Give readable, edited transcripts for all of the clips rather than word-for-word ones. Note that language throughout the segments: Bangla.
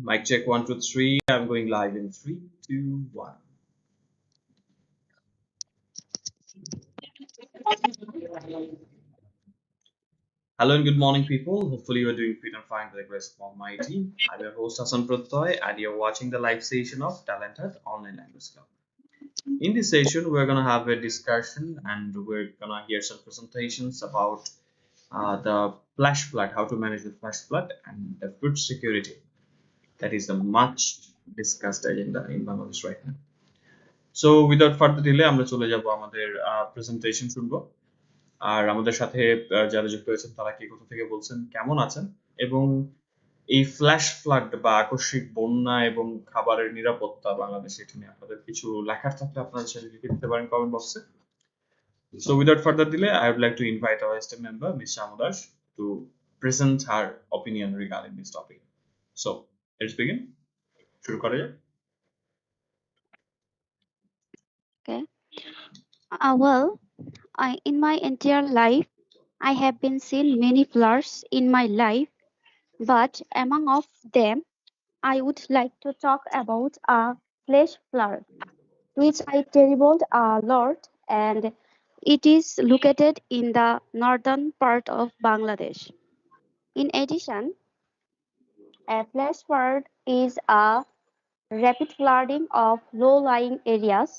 Mic check 1, 2, 3. I'm going live in 3, 2, 1. Hello and good morning, people. Hopefully, you are doing fit and fine by the grace of Almighty. I'm your host, Prottoy, and you're watching the live session of TalentHut Online Language Club. In this session, we're going to have a discussion and we're going to hear some presentations about the flash flood, how to manage the flash flood, and the food security. That is the much discussed agenda in Bangladesh right now. So without further delay, আমরা চলে যাব আমাদের প্রেজেন্টেশন শুনবো। আর আমাদের সাথে যারা যুক্ত হয়েছেন তারা কি কোথা থেকে বলছেন, কেমন আছেন, এবং এই ফ্ল্যাশ ফ্লাড বা আকস্মিক বন্যা এবং খাবারের নিরাপত্তা বাংলাদেশে এটা নিয়ে আপনাদের কিছু লেখার থাকলে আপনারা সেটা লিখে দিতে পারেন কমেন্ট বক্সে। So without further delay, I would like to invite our esteemed member, Ms. Shamudash, to present her opinion regarding this topic. So let's begin. শুরু করা যাক। Okay. Well, in my entire life, I have been seen many floods in my life, but among of them, I would like to talk about a flash flood, which I terribled a lot, and it is located in the northern part of Bangladesh. In addition, a flash flood is a rapid flooding of low-lying areas.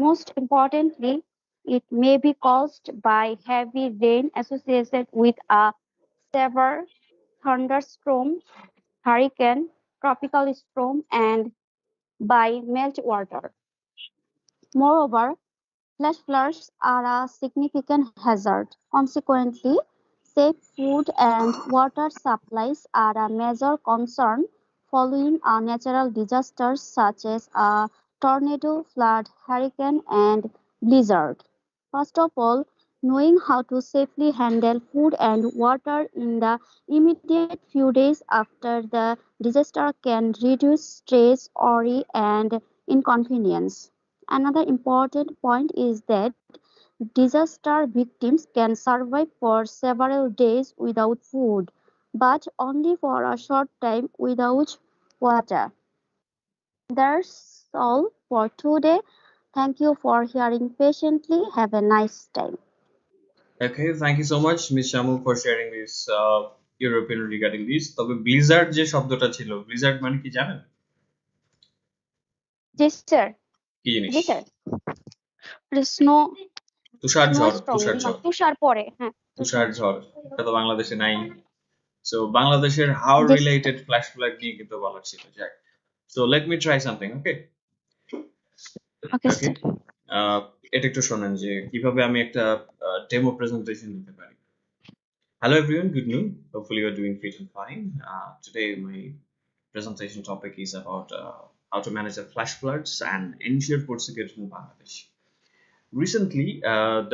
Most importantly, it may be caused by heavy rain associated with a severe thunderstorm, hurricane, tropical storm, and by meltwater. Moreover, flash floods are a significant hazard. Consequently, safe food and water supplies are a major concern following a natural disasters such as a tornado, flood, hurricane, and blizzard. First of all, knowing how to safely handle food and water in the immediate few days after the disaster can reduce stress, worry, and inconvenience. Another important point is that disaster victims can survive for several days without food, but only for a short time without water. That's all for today. Thank you for hearing patiently. Have a nice time. Okay, thank you so much, Ms. Shamu, for sharing this your opinion regarding this. তবে ব্লিজার্ড যে শব্দটা ছিল, ব্লিজার্ড মানে কি জানেন? Yes, sir. কি জিনিস? Yes, sir. Snow. তুষার ঝড়, Snowstorm. তুষার ঝড়, তুষার পরে, হ্যাঁ। তুষার ঝড়। এটা তো বাংলাদেশে নাই। So বাংলাদেশের how Yes. related flash flood নিয়ে কিন্তু বলার ছিল। যাক। So let me try something, okay? Okay, Okay. sir. এটা একটু শোনেন যে কিভাবে আমি একটা ডেমো প্রেজেন্টেশন দিতে পারি। Hello everyone, good noon. Hopefully you're doing fit and fine. Today my presentation topic is about how to manage the flash floods and ensure food security in Bangladesh. Recently,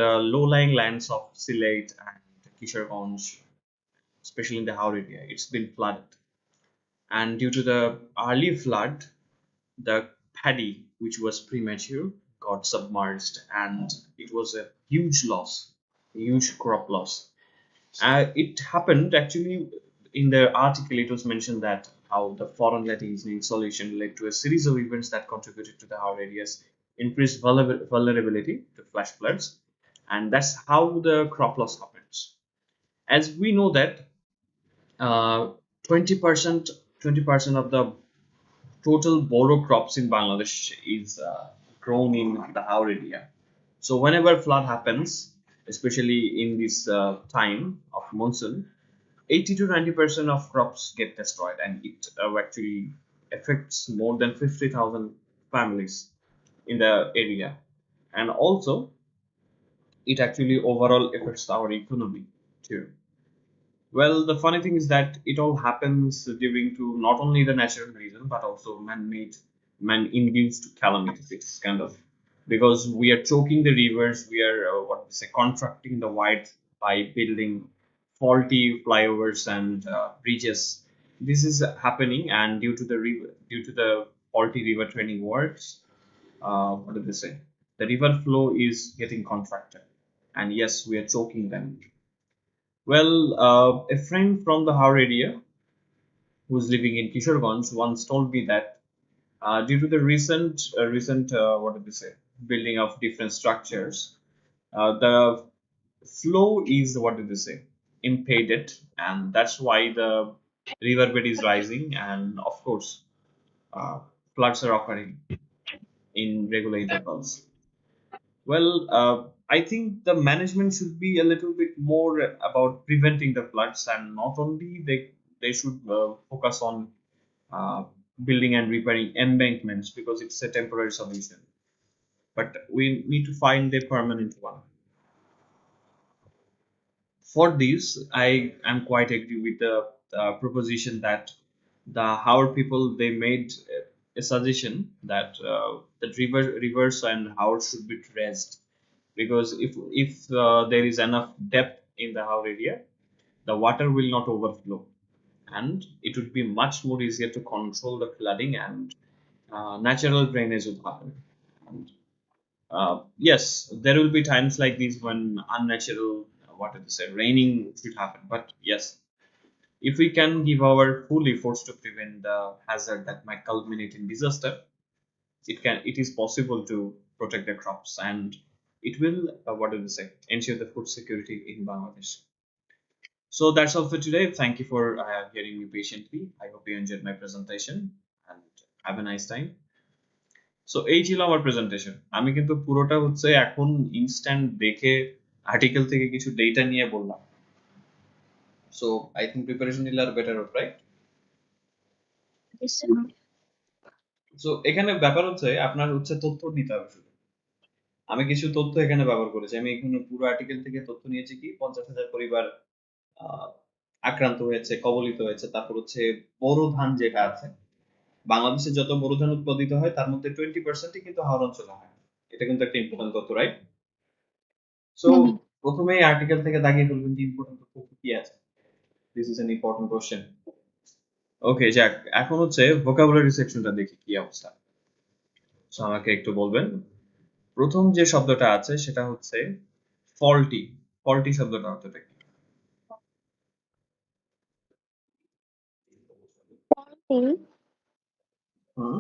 the low-lying lands of Sylhet and Kisharganj, especially in the Howrah area, it's been flooded. And due to the early flood, the paddy, which was premature, got submerged, and it was a huge loss, a huge crop loss. It happened actually in the article. It was mentioned that how the foreign net engineering solution led to a series of events that contributed to the Howrah area's increased vulnerability to flash floods, and that's how the crop loss happens. As we know that 20% 20% of the total boro crops in Bangladesh is grown in the Howrah area. So whenever flood happens, especially in this time of monsoon, 80 to 90% of crops get destroyed, and it actually affects more than 50,000 families in the area. And also, it actually overall affects our economy too. Well, the funny thing is that it all happens during to not only the natural reason but also man-made, man-induced calamities. It's kind of because we are choking the rivers, we are what we say contracting the white by building faulty flyovers and bridges. This is happening, and due to the faulty river training works, what do they say? The river flow is getting contracted, and yes, we are choking them. Well, a friend from the Howrah area who's living in Kishorganj, once told me that due to the recent what did they say, building of different structures, the flow is what did they say, impeded, and that's why the riverbed is rising, and of course, uh, floods are occurring in regular intervals. Well, I think the management should be a little bit more about preventing the floods, and not only they should focus on uh, building and repairing embankments because it's a temporary solution. But we need to find a permanent one. For this, I am quite agree with the proposition that the Howard people they made a suggestion that that rivers and Howard should be terraced because if there is enough depth in the Howard area, the water will not overflow, and it would be much more easier to control the flooding and natural drainage would happen. And yes, there will be times like these when unnatural, what did they say, raining should happen. But yes, if we can give our full efforts to prevent the hazard that might culminate in disaster, it is possible to protect the crops and it will, what did they say, ensure the food security in Bangladesh. So that's all for today. Thank you for hearing me patiently. I hope you enjoyed my presentation and have a nice time. So এই ছিল আমার প্রেজেন্টেশন। আমি কিন্তু পুরোটা হচ্ছে এখন ইনস্ট্যান্ট দেখে আর্টিকেল থেকে কিছু ডেটা নিয়ে বললাম। সো আই থিঙ্ক প্রিপারেশন নিলে আর বেটার হবে, রাইট? Yes, sir. সো এখানে ব্যাপার হচ্ছে আপনার হচ্ছে তথ্য দিতে হবে শুধু। আমি কিছু তথ্য এখানে ব্যবহার করেছি। আমি এখানে পুরো আর্টিকেল থেকে তথ্য নিয়েছি কি 50,000 পরিবার আহ, আক্রান্ত হয়েছে, কবলিত হয়েছে। তারপর হচ্ছে বোরো ধান যেটা আছে, বাংলাদেশে যত বোরো ধান উৎপাদিত হয় তার মধ্যে 20% কিন্তু হাওর অঞ্চলে হয়। এটা কিন্তু একটা ইম্পর্টেন্ট তথ্য, রাইট? সো হুম, প্রথমেই আর্টিকেল থেকে দাগিয়ে ফেলবেন যে ইম্পর্টেন্ট তথ্য কি আছে। This is an important question. Okay, যাক, এখন হচ্ছে ভোকাবুলারি সেকশনটা দেখি কি অবস্থা। সো আমাকে একটু বলবেন প্রথম যে শব্দটা আছে সেটা হচ্ছে ফল্টি। ফল্টি শব্দটা অর্থটা কি? Hmm. Hmm,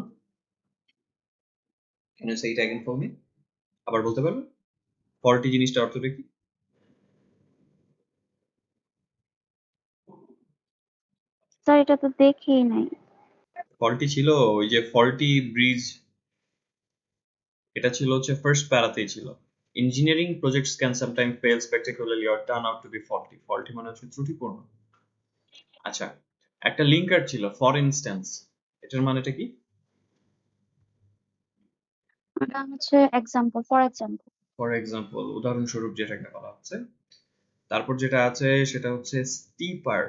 can you say it again for me? আবার বলতে পারবেন ফল্টি জিনিসটা অর্থটা কি? স্যার এটা তো দেখেই নাই। ফল্টি ছিল ওই যে ফল্টি ব্রিজ, এটা ছিল হচ্ছে ফার্স্ট প্যারাতেই ছিল। Engineering projects can sometime fail spectacularly or turn out to be faulty. Faulty মানে হচ্ছে ত্রুটিপূর্ণ। আচ্ছা, একটা লিঙ্কার ছিল ফর ইনস্ট্যান্স, এটার মানেটা কি? এটা হচ্ছে example, for example. For example, উদাহরণস্বরূপ যেটাকে বলা হচ্ছে। তারপর যেটা আছে সেটা হচ্ছে স্টিপার।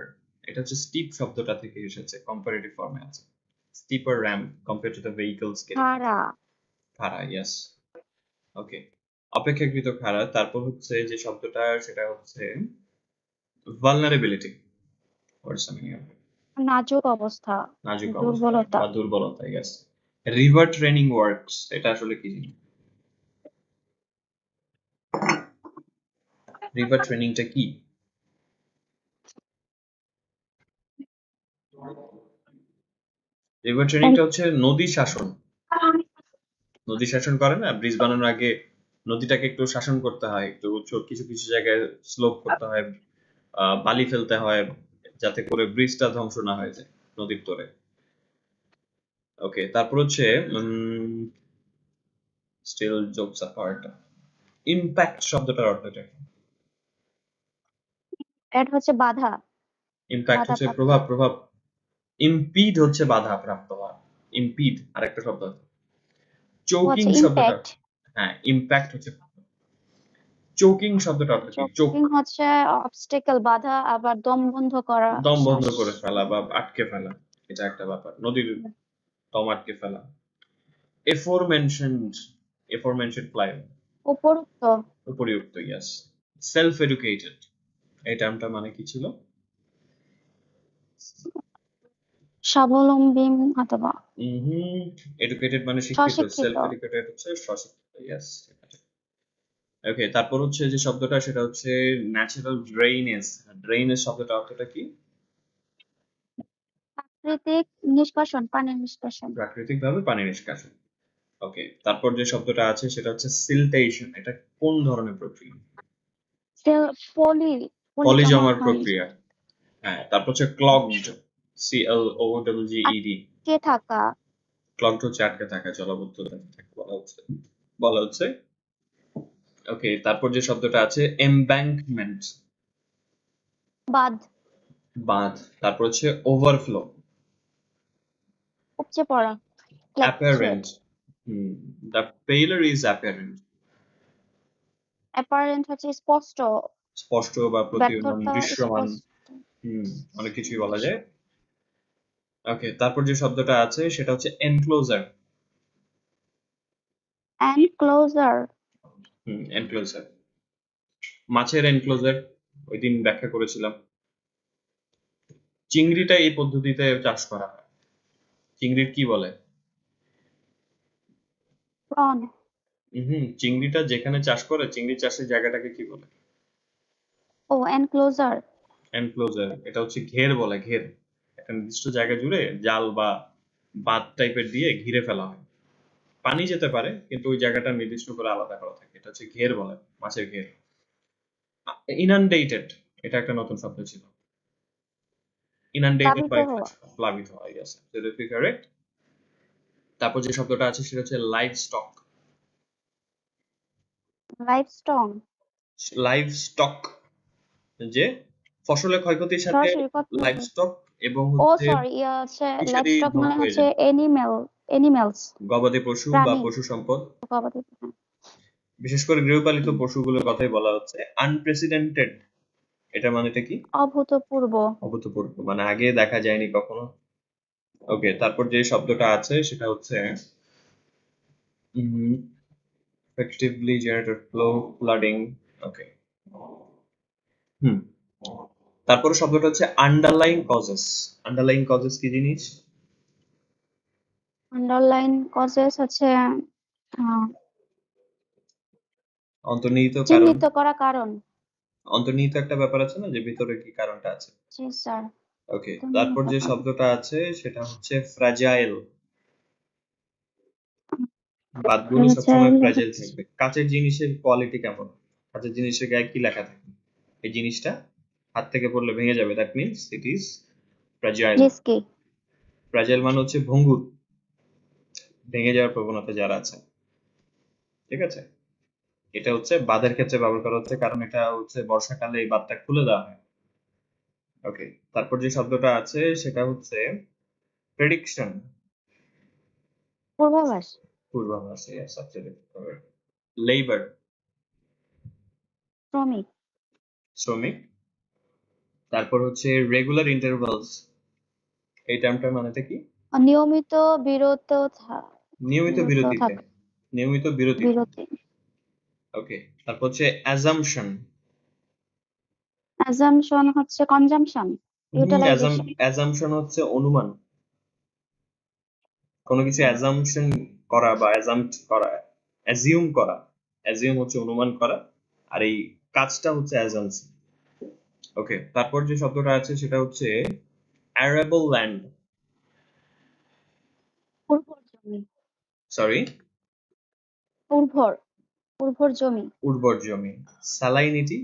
এটা হচ্ছে স্টিপ শব্দটা থেকে এসেছে, কম্পারেটিভ ফর্মে আছে। Stripper ramp compare to the vehicle scale. খাড়া। খাড়া, ইয়েস। ওকে, অপেক্ষাকৃত খাড়া। তারপর হচ্ছে যে শব্দটা সেটা হচ্ছে vulnerability. What's the meaning of it? নাজুক অবস্থা, নাজুক অবস্থা দুর্বলতা। বা দুর্বলতা, ইয়েস। রিভার ট্রেনিং ওয়ার্কস, এটা আসলে কি জিনিস? রিভার ট্রেনিংটা কি? রিভার ট্রেনিংটা হচ্ছে নদী শাসন। নদী শাসন করে না, ব্রিজ বানানোর আগে নদীটাকে একটু শাসন করতে হয়, একটু কিছু কিছু জায়গায় স্লোপ করতে হয়, বালি ফেলতে হয় যাতে করে ব্রিজটা ধ্বংস না হয়ে যায় নদীর তরে। ওকে, তারপর হচ্ছে স্টিল জোকস অ্যাপার্ট, ইম্প্যাক্ট শব্দটার অর্থটা কি? এটা হচ্ছে বাধা, ইম্প্যাক্ট হচ্ছে বাধাপ্রাপ্ত। প্রভাব, প্রভাব। ইম্পিড হচ্ছে বাধা প্রাপ্ত হওয়া। ইম্পিড আরেকটা শব্দ আছে। ও চোকিং আচ্ছা, শব্দটা, ইম্প্যাক্ট। হ্যাঁ ইম্প্যাক্ট হচ্ছে। চোকিং শব্দটা অর্থ কি? চোক, চোকিং হচ্ছে অবস্টেকল, বাধা, আবার দম বন্ধ করা, দম বন্ধ শ্বাস। করে ফেলা বা আটকে ফেলা, এটা একটা ব্যাপার, নদীর দম আটকে ফেলা। এফোরমেনশনড, এফোরমেনশনড ফ্লাই, উপরোক্ত। উপরিউক্ত, ইয়াস। সেলফ এডুকেটেড, এই টার্মটা মানে কি ছিল? স্বাবলম্বী অথবা হুম, এডুকেটেড মানে শিক্ষিত, স্বশিক্ষিত। সেলফ এডুকেটেড হচ্ছে স্বশিক্ষিত, ইয়াস। ওকে, তারপর হচ্ছে যে শব্দটা সেটা হচ্ছে ন্যাচারাল ড্রেইনেজ। ড্রেইনেজ শব্দটা অর্থটা কি? প্রাকৃতিক নিষ্কাশন, পানির নিষ্কাশন। প্রাকৃতিকভাবে পানি নিষ্কাশন। ওকে, তারপর যে শব্দটা আছে সেটা হচ্ছে সিলটেশন। এটা কোন ধরনের প্রক্রিয়া? পলি পলি পলি জমা জমার হয়। প্রক্রিয়া। হ্যাঁ, তারপর হচ্ছে ক্লগড, CLOGGED। আটকে থাকা। ক্লগড হচ্ছে আটকে থাকা, জলাবদ্ধতা থাকে বলা হচ্ছে। ওকে, তারপর যে শব্দটা আছে এমব্যাঙ্কমেন্ট, বাঁধ। বাঁধ। তারপর হচ্ছে ওভারফ্লো, উপচে পড়া। Fluctuate. Apparent. The failure is apparent. Apparent হচ্ছে স্পষ্ট। স্পষ্ট বা প্রতীয়মান, ব্যর্থতা দৃশ্যমান। স্পষ্ট। অনেক কিছুই বলা যায়। ওকে, তারপর যে শব্দটা আছে সেটা হচ্ছে এনক্লোজার। এনক্লোজার। এনক্লোজার, মাছের এনক্লোজার, ওই দিন ব্যাখ্যা করেছিলাম। চিংড়িটা এই পদ্ধতিতে চাষ করা হয়। চিংড়ির কি বলে? প্রন। চিংড়িটা যেখানে চাষ করে, চিংড়ি চাষের জায়গাটাকে কি বলে? ও এনক্লোজার। এনক্লোজার। এটা হচ্ছে ঘের বলে, ঘের। একটা নির্দিষ্ট জায়গা জুড়ে জাল বা বাঁধ টাইপের দিয়ে ঘিরে ফেলা হয়। পানি যেতে পারে কিন্তু ওই জায়গাটা নির্দিষ্ট করে আলাদা করা থাকে, এটা হচ্ছে ঘের বলে, মাছের ঘের। ইনানডেটেড, এটা একটা নতুন শব্দ ছিল। ইনানডেটেড প্লাবিত বাই হওয়া। প্লাবিত হয়, yes, absolutely correct. তারপর যে শব্দটা আছে সেটা হচ্ছে live stock. Live strong. Live stock, যে ফসলের ক্ষয়ক্ষতির সাথে সরাসরি কথা লাইভ বলে। স্টক এবং ও হচ্ছে সরি, ইয়া হচ্ছে লাইভ ফিশারি স্টক ধ্বংস মানে হয়ে হচ্ছে যায়। এনিমেলস। গবাদি পশু বা প্রাণী। পশু সম্পদ, গবাদি। হ্যাঁ। বিশেষ করে গৃহপালিত পশুগুলোর কথাই বলা হচ্ছে। আনপ্রেসিডেন্টেড, এটা মানেটা কি? অভূতপূর্ব। অভূতপূর্ব, মানে আগে দেখা যায়নি কখনো। ওকে, তারপর যে শব্দটা আছে সেটা হচ্ছে effectively generated flow, flooding. ওকে। হুম তারপর শব্দটা হচ্ছে আন্ডারলাইন কজেস। আন্ডারলাইন কজেস কি জিনিস? আন্ডারলাইন কজেস হচ্ছে আহ, অন্তর্নিহিত কারণ। চিহ্নিত করা কারণ। অন্তর্নিহিত একটা ব্যাপার আছে না, যে ভিতরে কি কারণটা আছে। জি স্যার। ওকে, তারপর চিহ্নিত যে করা। শব্দটা আছে সেটা হচ্ছে ফ্র্যাজাইল। বাতগুলো সবসময় ফ্র্যাজাইল ফ্র্যাজাইল হচ্ছে থাকবে। কাঁচের জিনিসের কোয়ালিটি কেমন? কাঁচের জিনিসের গায়ে কি লেখা থাকে? এই জিনিসটা হাত থেকে পড়লে ভেঙে যাবে, that means it is fragile. Risky. Fragile মানে হচ্ছে ভঙ্গুর, ভেঙে যাওয়ার প্রবণতা যার আছে। ঠিক আছে, এটা হচ্ছে বাঁধের ক্ষেত্রে ব্যবহার করা হচ্ছে, কারণ এটা হচ্ছে বর্ষাকালে এই বাঁধটা খুলে দেওয়া হয়। ওকে, তারপর যে শব্দটা আছে সেটা হচ্ছে প্রেডিকশন। পূর্বাভাস। পূর্বাভাস, লেবার, শ্রমিক। শ্রমিক। তারপর হচ্ছে রেগুলার ইন্টারভালস, এই টার্মটার মানেটা কি? নিয়মিত বিরত নিয়মিত বিরত বিরতিতে, থাকা। নিয়মিত বিরতিতে। বিরতি। ওকে, তারপর হচ্ছে অ্যাজাম্পশন। অ্যাজাম্পশন হচ্ছে কনজাম্পশন। ইউটিলাইজেশন। অ্যাজাম্পশন হচ্ছে অনুমান। কোনো কিছু অ্যাজাম্পশন করা বা অ্যাজাম্পট করা, অ্যাজিউম করা। অ্যাজিউম হচ্ছে অনুমান করা, আর এই কাজটা হচ্ছে অ্যাজাম্পশন। ওকে, তারপর যে শব্দটা আছে সেটা হচ্ছে অ্যারেবল ল্যান্ড। উর্বর জমি। সরি, উর্বর। উর্বর জমি। উর্বর জমি। স্যালাইনিটি,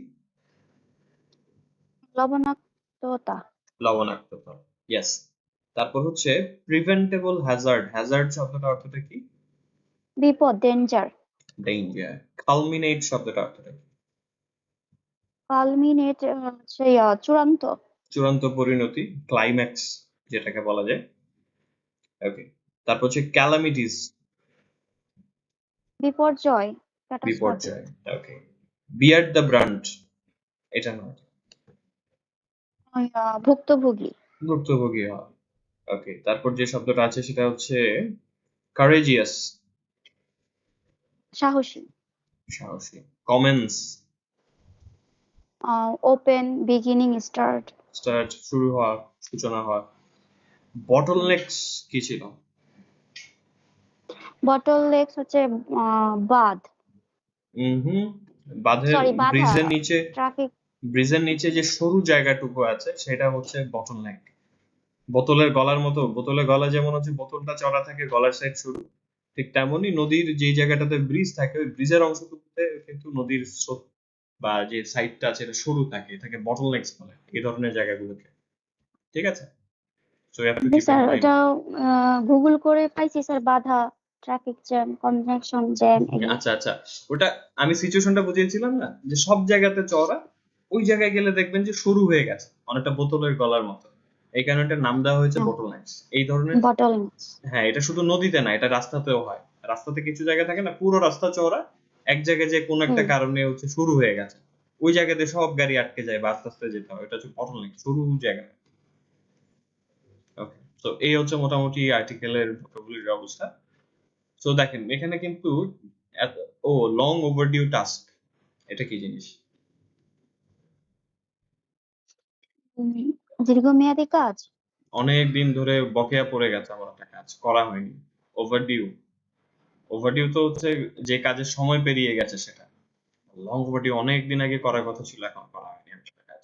লবণাক্ততা। লবণাক্ততা, ইয়েস। তারপর হচ্ছে প্রিভেন্টেবল হ্যাজার্ড। হ্যাজার্ড শব্দটা অর্থটা কি? বিপদ, ডেঞ্জার। ডেঞ্জার। কালমিনেট শব্দটা অর্থটা কি? কালমিনেট হচ্ছে চূড়ান্ত। চূড়ান্ত পরিণতি, ক্লাইম্যাক্স যেটাকে বলা যায়। ওকে, তারপর হচ্ছে ক্যালামিটিস, বিপর্যয়, ক্যাটাস্ট্রফিক। বিপর্যয়। ওকে, বিয়ার দ্য ব্রান্ড, এটা নয়, ভুক্তভোগী। ভুক্তভোগী হওয়া। ওকে, তারপর যে শব্দটা আছে সেটা হচ্ছে কারেজিয়াস, সাহসী। সাহসী। Commence, open, beginning, start. Start, শুরু হওয়া, সূচনা হওয়া। বটলনেকস কি ছিল? বটল লেগস হচ্ছে বাঁধ। হুম বাঁধের সরি, বাধা। ব্রিজের নিচে, ট্রাফিক। ব্রিজের নিচে যে সরু জায়গাটুকু আছে সেটা হচ্ছে বটলনেক। বোতলের গলার মতো, বোতলের গলা যেমন হচ্ছে বোতলটা চওড়া থাকে, গলার সাইড সরু, ঠিক তেমনই নদীর যে জায়গাটাতে ব্রিজ থাকে ওই ব্রিজের অংশটুকুতে কিন্তু নদীর স্রোত বা যে সাইডটা আছে এটা সরু থাকে, এটাকে বটল নেকস বলে এই ধরনের জায়গাগুলোকে। ঠিক আছে, so you have to keep in sir mind. এটা গুগল করে পাইছি স্যার, বাধা, ট্রাফিক জ্যাম, কনজাংশন জ্যাম এগুলো। আচ্ছা আচ্ছা, ওটা আমি সিচুয়েশনটা বুঝিয়েছিলাম না, যে সব জায়গাতে চওড়া, ওই জায়গায় গেলে দেখবেন যে সরু হয়ে গেছে অনেকটা বোতলের গলার মতো, এই কারণে এটার নাম দেওয়া হয়েছে হ্যাঁ, বটল নেকস এই ধরনের। বটল। হ্যাঁ, এটা শুধু নদীতে না, এটা রাস্তাতেও হয়। রাস্তাতে কিছু জায়গা থাকে না পুরো রাস্তা চওড়া, এক জায়গায় যে কোনো একটা হুম। কারণে হচ্ছে শুরু হয়ে গেছে, ওই জায়গাতে সব গাড়ি আটকে যায় বা আস্তে আস্তে যেতে হয়, এটা হচ্ছে বটলনেক, শুরু জায়গা। ওকে, তো এই হচ্ছে মোটামুটি আর্টিকেলের ভোকাবুলারি অবস্থা। তো দেখেন এখানে কিন্তু ও লং ওভারডিউ টাস্ক, এটা কি জিনিস? উম, দীর্ঘমেয়াদী কাজ। অনেক দিন ধরে বকেয়া পড়ে গেছে, আমার একটা কাজ করা হয়নি। ওভারডিউ, ওভারডিউ তো হচ্ছে যে কাজের সময় পেরিয়ে গেছে সেটা। লং ওভারডিউ অনেক দিন আগে করার কথা ছিল, এখন করা হয়নি এমন একটা কাজ।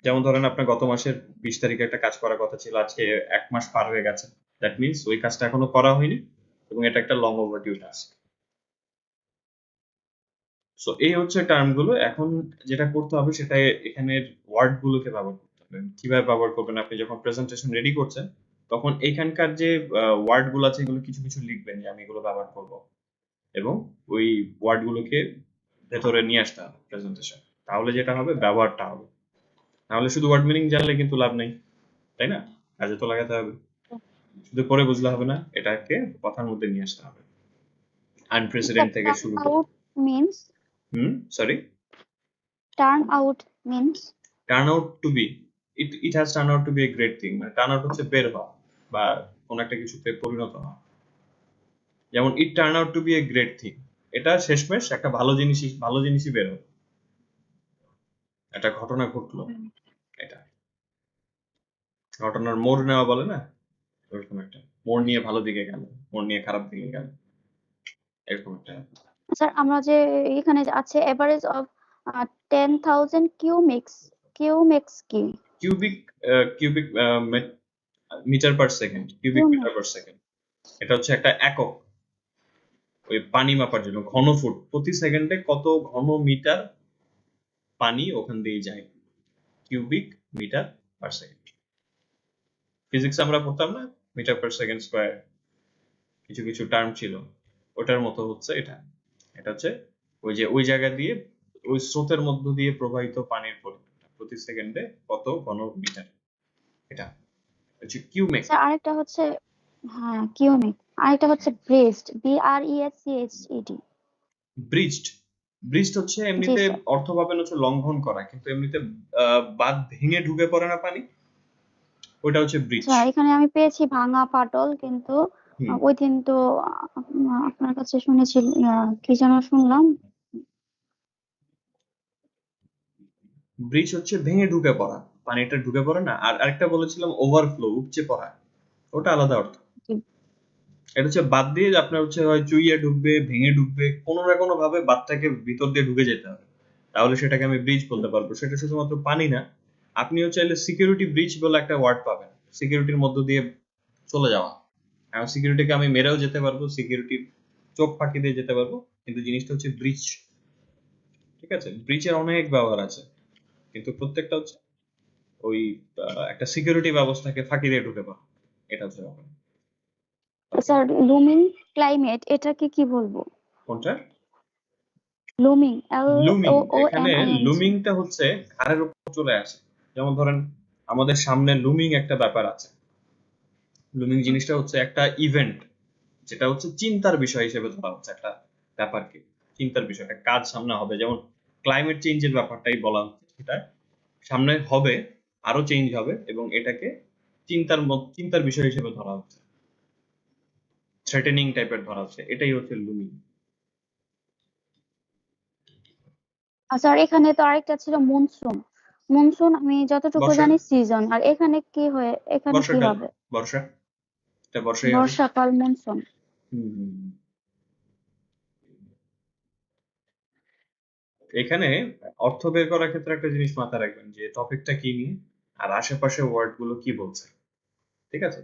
যেমন ধরেন আপনার গত মাসের 20 তারিখে একটা কাজ করার কথা ছিল, আজকে 1 মাস পার হয়ে গেছে, দ্যাট মিনস ওই কাজটা এখনো করা হয়নি এবং এটা একটা লং ওভারডিউ টাস্ক। সো এই হচ্ছে টার্ম গুলো। এখন যেটা করতে হবে সেটা এখানের ওয়ার্ড গুলোকে ব্যবহার করতে হবে। কিভাবে ব্যবহার করবেন, আপনি যখন প্রেজেন্টেশন রেডি করছেন তখন এখানকার যে ওয়ার্ড গুলো আছে এগুলো কিছু কিছু লিখবেন যে আমি এগুলো ব্যবহার করব, এবং ওই ওয়ার্ড গুলোকে ভেতরে নিয়ে আসতে হবে প্রেজেন্টেশন, তাহলে যেটা হবে ব্যবহারটা হবে। নাহলে শুধু ওয়ার্ড মিনিং জানলে কিন্তু লাভ নেই, তাই না? কাজে তো লাগাতে হবে, শুধু পরে বুঝলে হবে না, এটাকে কথার মধ্যে নিয়ে আসতে হবে, আনপ্রেসিডেন্ট স্যার থেকে টার্ন শুরু করে। Out means, sorry, turn out means. Turn out to be, it has turn out to be a great thing, মানে টার্ন আউট হচ্ছে বের হওয়া বা কোনো একটা কিছুতে পরিণত হওয়া। যেমন it turn out to be a great thing, এটা শেষমেশ একটা ভালো জিনিসই বের হলো, একটা ঘটনা ঘটলো, এটা ঘটনার মোড় নেওয়া বলে না, ওরকম একটা মোড় নিয়ে ভালো দিকে গেল, মোড় নিয়ে খারাপ দিকে গেল, এরকম একটা। স্যার আমরা যে এখানে যে আছে এভারেজ অফ 10,000 কিউমিক্স, কিউমিক্স কি? Cubic, cubic metre per second, cubic metre cumec. Per second, এটা হচ্ছে একটা একক ওই পানি মাপার জন্য। ঘন ফুট প্রতি সেকেন্ডে কত ঘন মিটার পানি ওখান দিয়ে যায়, cubic metre per second. Physics আমরা পড়তাম না, মিটার পার সেকেন্ড স্কয়ার, কিছু কিছু টার্ম ছিল, ওটার মতো হচ্ছে এটা। এটা হচ্ছে ওই যে ওই জায়গা দিয়ে ওই স্রোতের মধ্য দিয়ে প্রবাহিত পানির পরিমাণ প্রতি সেকেন্ডে কত ঘন মিটার, এটা হচ্ছে কিউমেক। স্যার আরেকটা হচ্ছে, হ্যাঁ কিউমিক, আরেকটা হচ্ছে ব্রেস্ট, BRESCHED। ব্রিজড, ব্রিজড হচ্ছে জি এমনিতে স্যার। অর্থ পাবেন হচ্ছে লঙ্ঘন করা, কিন্তু এমনিতে বাঁধ ভেঙে ঢুকে পড়ে না পানি, ওটা হচ্ছে ব্রিজ। স্যার এখানে আমি পেয়েছি ভাঙা ফাটল, কিন্তু হুম, ওই দিন তো আপনার কাছে শুনেছি, কি যেন শুনলাম। ব্রিজ হচ্ছে ভেঙে ঢুকে পড়া, পানিটা ঢুকে পড়ে না। আর আরেকটা বলেছিলাম ওভারফ্লো, উপচে পড়া, ওটা আলাদা অর্থ। জি। এটা হচ্ছে বাদ দিয়ে আপনার হচ্ছে হয় চুইয়ে ঢুকবে, ভেঙে ঢুকবে, কোনো না কোনো ভাবে বাদটাকে ভিতর দিয়ে ঢুকে যেতে হবে, তাহলে সেটাকে আমি ব্রিজ বলতে পারবো। সেটা শুধুমাত্র পানি না, আপনিও চাইলে সিকিউরিটি ব্রিজ বলে একটা ওয়ার্ড পাবেন, সিকিউরিটির মধ্য দিয়ে চলে যাওয়া। এখন সিকিউরিটিকে আমি মেরেও যেতে পারবো, সিকিউরিটির চোখ ফাঁকি দিয়ে যেতে পারবো, কিন্তু জিনিসটা হচ্ছে ব্রিজ। ঠিক আছে, ব্রিজের অনেক ব্যবহার আছে, কিন্তু প্রত্যেকটা হচ্ছে ওই একটা সিকিউরিটি ব্যবস্থাকে ফাঁকি দিয়ে ঢুকে পাওয়া, এটা হচ্ছে ব্যাপার। ওকে, স্যার লুমিং ক্লাইমেট, এটাকে কি বলবো? কোনটা? লুমিং, লুমিং, এখানে LOMING। লুমিংটা হচ্ছে ঘাড়ের উপর চলে আসে। যেমন ধরেন আমাদের সামনে লুমিং একটা ব্যাপার আছে, লুমিং জিনিসটা হচ্ছে একটা ইভেন্ট, যেটা হচ্ছে চিন্তার বিষয় হিসেবে ধরা হচ্ছে একটা ব্যাপারকে, চিন্তার বিষয়, একটা কাজ সামনে হবে, যেমন ক্লাইমেট চেঞ্জের ব্যাপারটাই বলা হচ্ছে, সেটা সামনে হবে, আরো চেঞ্জ হবে এবং এটাকে চিন্তার বিষয় হিসেবে ধরা হচ্ছে, থ্রেটেনিং টাইপের ধরা হচ্ছে, এটাই হচ্ছে লুমিং। স্যার এখানে তো আরেকটা ছিল মনসুন। মনসুন আমি যতটুকু বর্ষা, জানি সিজন, আর এখানে কি হয়ে, এখানে কি বর্ষাকাল, হবে? বর্ষা, এটা বর্ষাই হবে। বর্ষাকাল, মনসুন। হুম, হুম, হুম। এখানে অর্থ বের করার ক্ষেত্রে একটা জিনিস মাথায় রাখবেন যে টপিকটা কি নিয়ে, আর আশেপাশের ওয়ার্ড গুলো কি বলছে। ঠিক আছে?